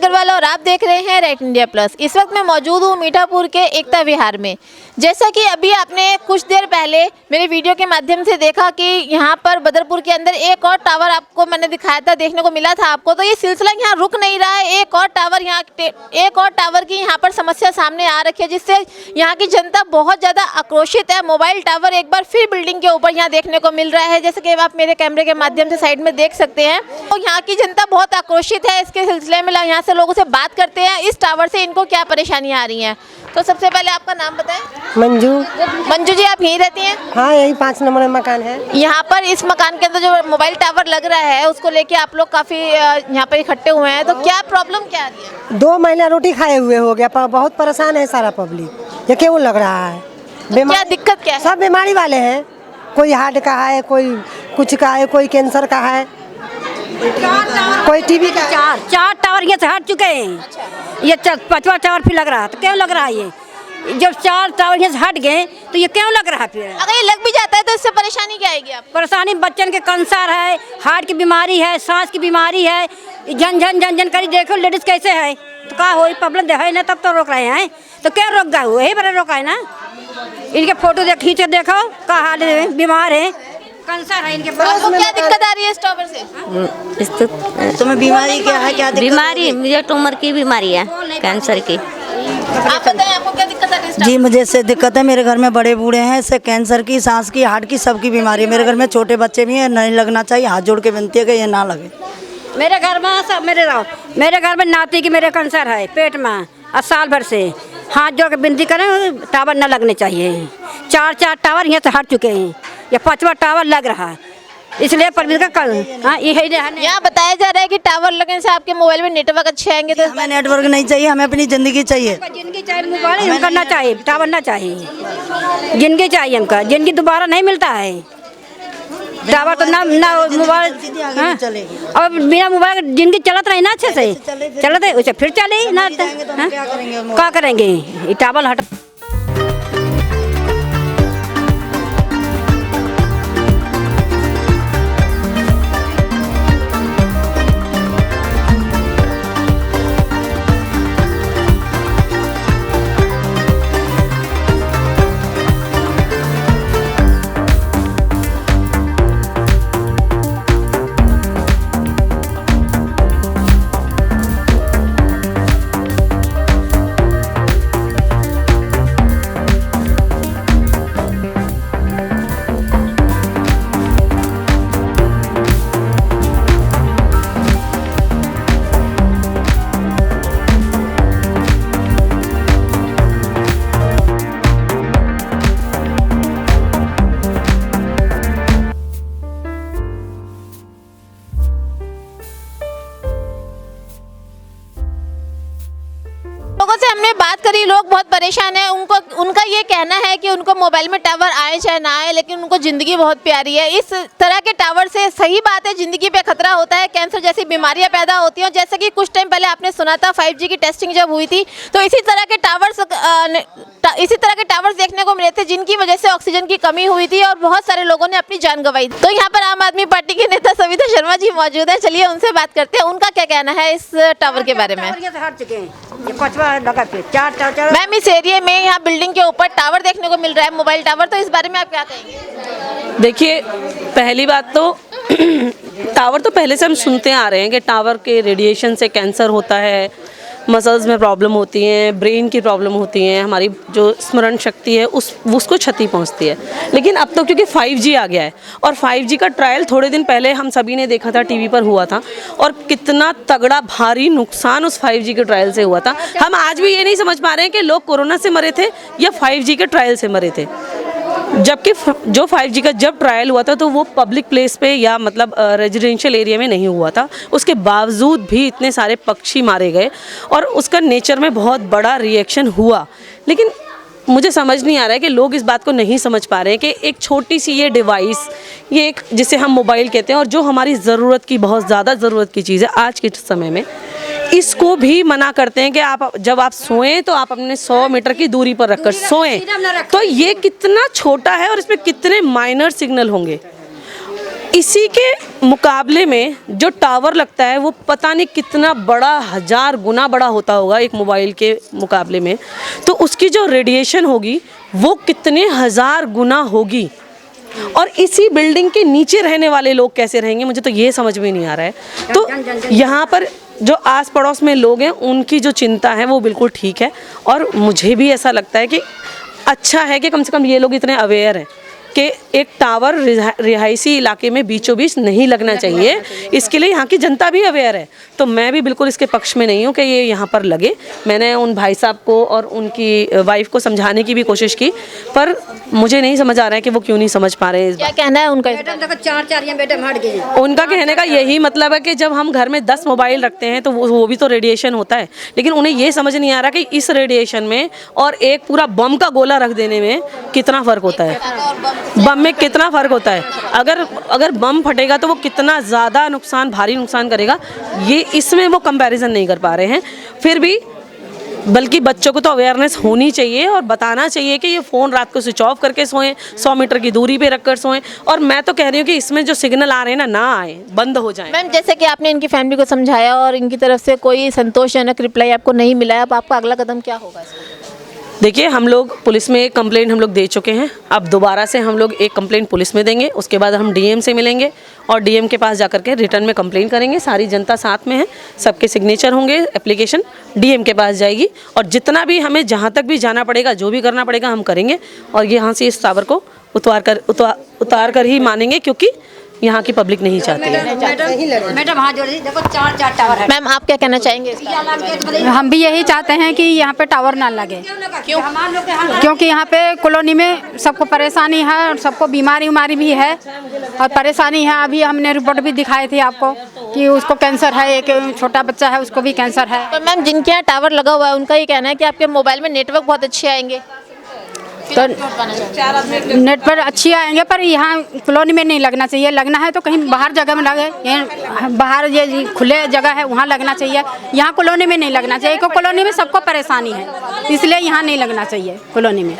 अग्रवाल और आप देख रहे हैं रेड इंडिया प्लस। इस वक्त मैं मौजूद हूँ मीठापुर के एकता विहार में। जैसा कि अभी आपने कुछ देर पहले मेरे वीडियो के माध्यम से देखा कि यहाँ पर बदरपुर के अंदर एक और टावर आपको मैंने दिखाया था, देखने को मिला था आपको। तो ये सिलसिला यहाँ रुक नहीं रहा है। एक और टावर की यहाँ पर समस्या सामने आ रखी है, जिससे यहाँ की जनता बहुत ज़्यादा आक्रोशित है। मोबाइल टावर एक बार फिर बिल्डिंग के ऊपर यहाँ देखने को मिल रहा है, जैसे कि आप मेरे कैमरे के माध्यम से साइड में देख सकते हैं। तो यहाँ की जनता बहुत आक्रोशित है इसके सिलसिले में। यहाँ से लोगों से बात करते हैं, इस टावर से इनको क्या परेशानियाँ आ रही हैं। तो सबसे पहले आपका नाम बताएं। मंजू जी, आप यहीं रहती हैं? हाँ, यही 5 नंबर में मकान है। यहाँ पर इस मकान के अंदर जो मोबाइल टावर लग रहा है, उसको लेके आप लोग काफी यहाँ पर इकट्ठे हुए हैं। तो क्या प्रॉब्लम क्या आ रही है? 2 महीना रोटी खाए हुए हो गया, बहुत परेशान है सारा पब्लिक। ये क्यों लग रहा है? क्या दिक्कत क्या है? सब बीमारी वाले हैं, कोई हार्ट का है, कोई कुछ का है, कोई कैंसर का है, कोई टीबी का। चार टावर ये से हट चुके हैं। ये 5वां टावर फिर लग रहा है। तो क्यों लग रहा है? ये जब 4 टावर यहाँ से हट गए तो ये क्यों लग रहा है? फिर अगर ये लग भी जाता है तो इससे परेशानी क्या आएगी आप? परेशानी बच्चन के कैंसर है, हार्ट की बीमारी है, सांस की बीमारी है। जन करी देखो लेडीज कैसे है। तो क्या हो प्रॉब्लम दे है ना, तब तो रोक रहे हैं। तो क्या रोक गए? वही बड़े रोका है ना। इनके फोटो खींच देखो क्या हाल है, बीमार है, कैंसर है इनके पास। तो क्या दिक्कत आ रही है इस टावर से? तुम्हें बीमारी क्या है? क्या बीमारी? मुझे ट्यूमर की बीमारी है, कैंसर की। आप बताएं, आपको क्या दिक्कत आ रही है? जी, मुझे इससे दिक्कत है। मेरे घर में बड़े बूढ़े हैं, इससे कैंसर की, सांस की, हार्ट की, सबकी बीमारी है। मेरे घर में छोटे बच्चे भी हैं, नहीं लगना चाहिए। हाथ जोड़ के विनती है कि ये ना लगे। मेरे घर में सब मेरे घर में नाती की मेरे कैंसर है पेट में, और साल भर से हाथ जोड़ के विनती करें टावर न लगने चाहिए। 4 टावर यहाँ से हट चुके हैं, ये 5वां टावर लग रहा है। इसलिए परमिट का यहाँ बताया जा रहा है कि टावर लगने से आपके मोबाइल में नेटवर्क अच्छे आएंगे। तो हमें नेटवर्क नहीं चाहिए, हमें अपनी जिंदगी चाहिए। जिंदगी चाहिए, मोबाइल करना चाहिए, टावर ना चाहिए। जिंदगी चाहिए हमका, जिंदगी दोबारा नहीं मिलता है। टावर तो ना मोबाइल और बिना मोबाइल जिंदगी चलत रही ना, अच्छे से चलत है उसे फिर चले ना। क्या करेंगे? ये टावर हट। लोगों से हमने बात करी, लोग बहुत परेशान हैं। उनका ये कहना है कि उनको मोबाइल में टावर आए चाहे ना आए, लेकिन उनको ज़िंदगी बहुत प्यारी है। इस तरह के टावर से सही बात है ज़िंदगी पे खतरा होता है, कैंसर जैसी बीमारियां पैदा होती हैं। जैसे कि कुछ टाइम पहले आपने सुना था 5G की टेस्टिंग जब हुई थी, तो इसी तरह के टावर्स देखने को मिले थे, जिनकी वजह से ऑक्सीजन की कमी हुई थी और बहुत सारे लोगों ने अपनी जान गंवाई। तो यहाँ पर आम आदमी पार्टी के नेता सविता शर्मा जी मौजूद है। चलिए उनसे बात करते हैं, उनका क्या कहना है इस टावर के बारे में। मैम, इस एरिया में यहाँ बिल्डिंग के ऊपर टावर देखने को मिल रहा है, मोबाइल टावर, तो इस बारे में आप क्या कहेंगे? देखिए, पहली बात तो टावर तो पहले से हम सुनते आ रहे हैं कि टावर के रेडिएशन से कैंसर होता है, मसल्स में प्रॉब्लम होती हैं, ब्रेन की प्रॉब्लम होती हैं, हमारी जो स्मरण शक्ति है उसको क्षति पहुंचती है। लेकिन अब तो क्योंकि 5G आ गया है और 5G का ट्रायल थोड़े दिन पहले हम सभी ने देखा था, टीवी पर हुआ था, और कितना तगड़ा भारी नुकसान उस 5G के ट्रायल से हुआ था। हम आज भी ये नहीं समझ पा रहे हैं कि लोग कोरोना से मरे थे या 5G के ट्रायल से मरे थे। जबकि जो 5G का जब ट्रायल हुआ था तो वो पब्लिक प्लेस पे या मतलब रेजिडेंशियल एरिया में नहीं हुआ था, उसके बावजूद भी इतने सारे पक्षी मारे गए और उसका नेचर में बहुत बड़ा रिएक्शन हुआ। लेकिन मुझे समझ नहीं आ रहा है कि लोग इस बात को नहीं समझ पा रहे हैं कि एक छोटी सी ये डिवाइस, ये एक जिसे हम मोबाइल कहते हैं और जो हमारी ज़रूरत की, बहुत ज़्यादा ज़रूरत की चीज़ है आज के समय में, इसको भी मना करते हैं कि आप जब आप सोएं तो आप अपने 100 मीटर की दूरी पर रखकर सोएं। तो ये कितना छोटा है और इसमें कितने माइनर सिग्नल होंगे। इसी के मुकाबले में जो टावर लगता है वो पता नहीं कितना बड़ा, 1000 गुना बड़ा होता होगा एक मोबाइल के मुकाबले में। तो उसकी जो रेडिएशन होगी वो कितने 1000 गुना होगी। और इसी बिल्डिंग के नीचे रहने वाले लोग कैसे रहेंगे, मुझे तो ये समझ में नहीं आ रहा है। तो यहाँ पर जो आस पड़ोस में लोग हैं उनकी जो चिंता है वो बिल्कुल ठीक है, और मुझे भी ऐसा लगता है कि अच्छा है कि कम से कम ये लोग इतने अवेयर हैं कि एक टावर रिहायशी इलाके में बीचों बीच नहीं लगना चाहिए। इसके लिए यहाँ की जनता भी अवेयर है। तो मैं भी बिल्कुल इसके पक्ष में नहीं हूँ कि ये यहाँ पर लगे। मैंने उन भाई साहब को और उनकी वाइफ को समझाने की भी कोशिश की, पर मुझे नहीं समझ आ रहा है कि वो क्यों नहीं समझ पा रहे हैं। क्या कहना है उनका? उनका कहने का यही मतलब है कि जब हम घर में 10 मोबाइल रखते हैं तो वो भी तो रेडिएशन होता है, लेकिन उन्हें ये समझ नहीं आ रहा कि इस रेडिएशन में और एक पूरा बम का गोला रख देने में कितना फ़र्क होता है। बम में कितना फ़र्क होता है। अगर बम फटेगा तो वो कितना ज़्यादा नुकसान, भारी नुकसान करेगा, ये इसमें वो कंपैरिजन नहीं कर पा रहे हैं। फिर भी बल्कि बच्चों को तो अवेयरनेस होनी चाहिए और बताना चाहिए कि ये फ़ोन रात को स्विच ऑफ करके सोएं, 100 मीटर की दूरी पे रखकर सोएं। और मैं तो कह रही हूँ कि इसमें जो सिग्नल आ रहे हैं ना आए, बंद हो जाएं। मैम, जैसे कि आपने इनकी फैमिली को समझाया और इनकी तरफ से कोई संतोषजनक रिप्लाई आपको नहीं मिला है, अब आपका अगला कदम क्या होगा? देखिए, हम लोग पुलिस में एक कंप्लेंट हम लोग दे चुके हैं। अब दोबारा से हम लोग एक कंप्लेंट पुलिस में देंगे, उसके बाद हम डीएम से मिलेंगे और डीएम के पास जाकर के रिटर्न में कंप्लेंट करेंगे। सारी जनता साथ में है, सबके सिग्नेचर होंगे, एप्लीकेशन डीएम के पास जाएगी और जितना भी हमें जहाँ तक भी जाना पड़ेगा, जो भी करना पड़ेगा हम करेंगे और यहाँ से इस टावर को उतार कर ही मानेंगे, क्योंकि यहाँ की पब्लिक नहीं चाहती है। मैडम हाथ जोड़िए, देखो 4 टावर है। मैम, आप क्या कहना चाहेंगे? हम भी यही चाहते हैं कि यहाँ पे टावर ना लगे। क्यों? क्योंकि यहाँ पे कॉलोनी में सबको परेशानी है और सबको बीमारी भी है और परेशानी है। अभी हमने रिपोर्ट भी दिखाई थी आपको कि उसको कैंसर है, एक छोटा बच्चा है उसको भी कैंसर है। तो मैम, जिनके यहाँ टावर लगा हुआ है उनका ये कहना है कि आपके मोबाइल में नेटवर्क बहुत अच्छे आएंगे, तो नेट पर अच्छी आएंगे, पर यहाँ कॉलोनी में नहीं लगना चाहिए। लगना है तो कहीं बाहर जगह में लगे, बाहर ये खुले जगह है वहाँ लगना चाहिए। यहाँ कॉलोनी में नहीं लगना चाहिए, क्योंकि कॉलोनी में सबको परेशानी है, इसलिए यहाँ नहीं लगना चाहिए कॉलोनी में।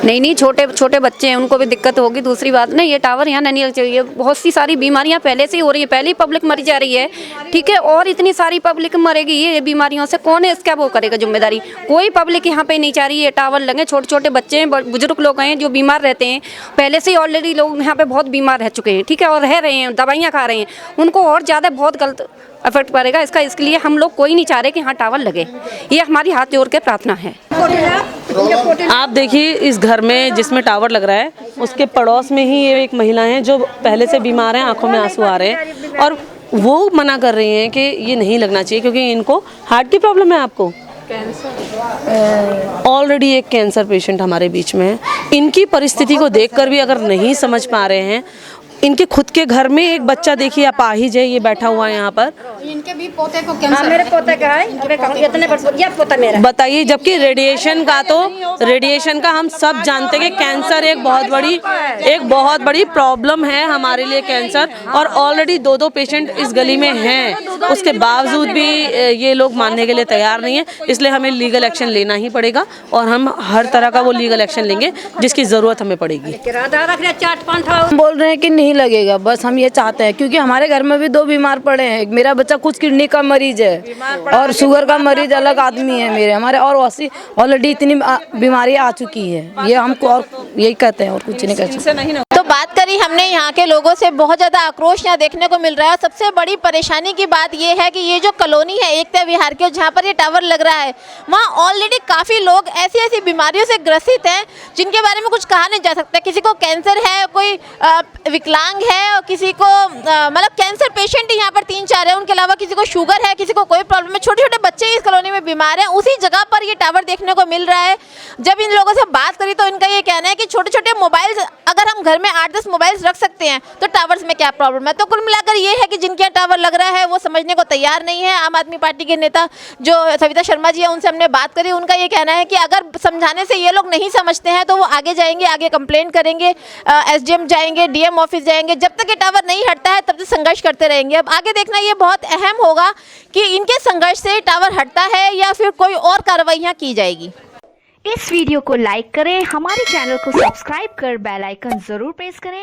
नहीं, छोटे बच्चे हैं, उनको भी दिक्कत होगी। दूसरी बात ना, ये टावर यहाँ नहीं लगना चाहिए। बहुत सी सारी बीमारियाँ पहले से ही हो रही है, पहले ही पब्लिक मरी जा रही है, ठीक है, और इतनी सारी पब्लिक मरेगी ये बीमारियों से। कौन है इसका वो करेगा जिम्मेदारी? कोई पब्लिक यहाँ पे नहीं चाह रही है टावर लगे। छोटे बच्चे हैं, बुजुर्ग लोग हैं जो बीमार रहते हैं, पहले से ही ऑलरेडी लोग यहाँ पे बहुत बीमार रह चुके हैं, ठीक है, और रह रहे हैं, दवाइयाँ खा रहे हैं, उनको और ज़्यादा बहुत गलत इफेक्ट पड़ेगा इसका। इसके लिए हम लोग कोई नहीं चाह रहे कि यहाँ टावर लगे। ये हमारी हाथ जोड़ के प्रार्थना है। आप देखिए, इस घर में जिसमें टावर लग रहा है उसके पड़ोस में ही ये एक महिला है जो पहले से बीमार हैं, आंखों में आंसू आ रहे हैं और वो मना कर रही हैं कि ये नहीं लगना चाहिए क्योंकि इनको हार्ट की प्रॉब्लम है। आपको ऑलरेडी एक कैंसर पेशेंट हमारे बीच में है। इनकी परिस्थिति को देखकर भी अगर नहीं समझ पा रहे हैं, इनके खुद के घर में एक बच्चा देखिए अपाहिज है, ये बैठा हुआ है यहाँ पर। इनके भी पोते को कैंसर, मेरे पोते का है, इतने ये पोता मेरा। बताइए, जबकि रेडिएशन का हम सब जानते हैं कि कैंसर एक बहुत बड़ी प्रॉब्लम है हमारे लिए कैंसर, और ऑलरेडी 2 पेशेंट इस गली में हैं। उसके बावजूद भी ये लोग मानने के लिए तैयार नहीं है। इसलिए हमें लीगल एक्शन लेना ही पड़ेगा और हम हर तरह का वो लीगल एक्शन लेंगे जिसकी ज़रूरत हमें पड़ेगी। बोल रहे हैं कि नहीं लगेगा, बस हम ये चाहते हैं, क्योंकि हमारे घर में भी 2 बीमार पड़े हैं। मेरा बच्चा कुछ किडनी का मरीज है और शुगर का मरीज अलग आदमी है मेरे, हमारे और ऑलरेडी इतनी बीमारी आ चुकी है। ये हमको और यही कहते हैं और कुछ नहीं कह सकते। तो बात करी हमने यहाँ के लोगों से, बहुत ज़्यादा आक्रोश यहाँ देखने को मिल रहा है। सबसे बड़ी परेशानी की बात ये है कि ये जो कॉलोनी है एकता विहार की, जहाँ पर ये टावर लग रहा है, वहाँ ऑलरेडी काफ़ी लोग ऐसी बीमारियों से ग्रसित हैं जिनके बारे में कुछ कहा नहीं जा सकता। किसी को कैंसर है, कोई विकलांग है और किसी को मतलब कैंसर पेशेंट ही यहाँ पर 3-4 है। उनके अलावा किसी को शुगर है, किसी को कोई प्रॉब्लम है। छोटे बच्चे इस कॉलोनी में बीमार हैं। उसी जगह पर ये टावर देखने को मिल रहा है। जब इन लोगों से बात करी तो इनका ये कहना है कि छोटे मोबाइल्स, अगर हम घर में 8-10 मोबाइल्स रख सकते हैं तो टावर्स में क्या प्रॉब्लम है। तो कुल मिलाकर ये है कि जिनके यहाँ टावर लग रहा है वो समझने को तैयार नहीं है। आम आदमी पार्टी के नेता जो सविता शर्मा जी है, उनसे हमने बात करी। उनका ये कहना है कि अगर समझाने से ये लोग नहीं समझते हैं तो वो आगे जाएंगे, आगे कंप्लेंट करेंगे, SDM जाएंगे, DM ऑफिस जाएंगे। जब तक ये टावर नहीं हटता है तब तक संघर्ष करते रहेंगे। अब आगे देखना ये बहुत अहम होगा कि इनके संघर्ष से टावर हटता है या फिर कोई और कार्रवाइयाँ की जाएगी। इस वीडियो को लाइक करें, हमारे चैनल को सब्सक्राइब कर बेल आइकन जरूर प्रेस करें।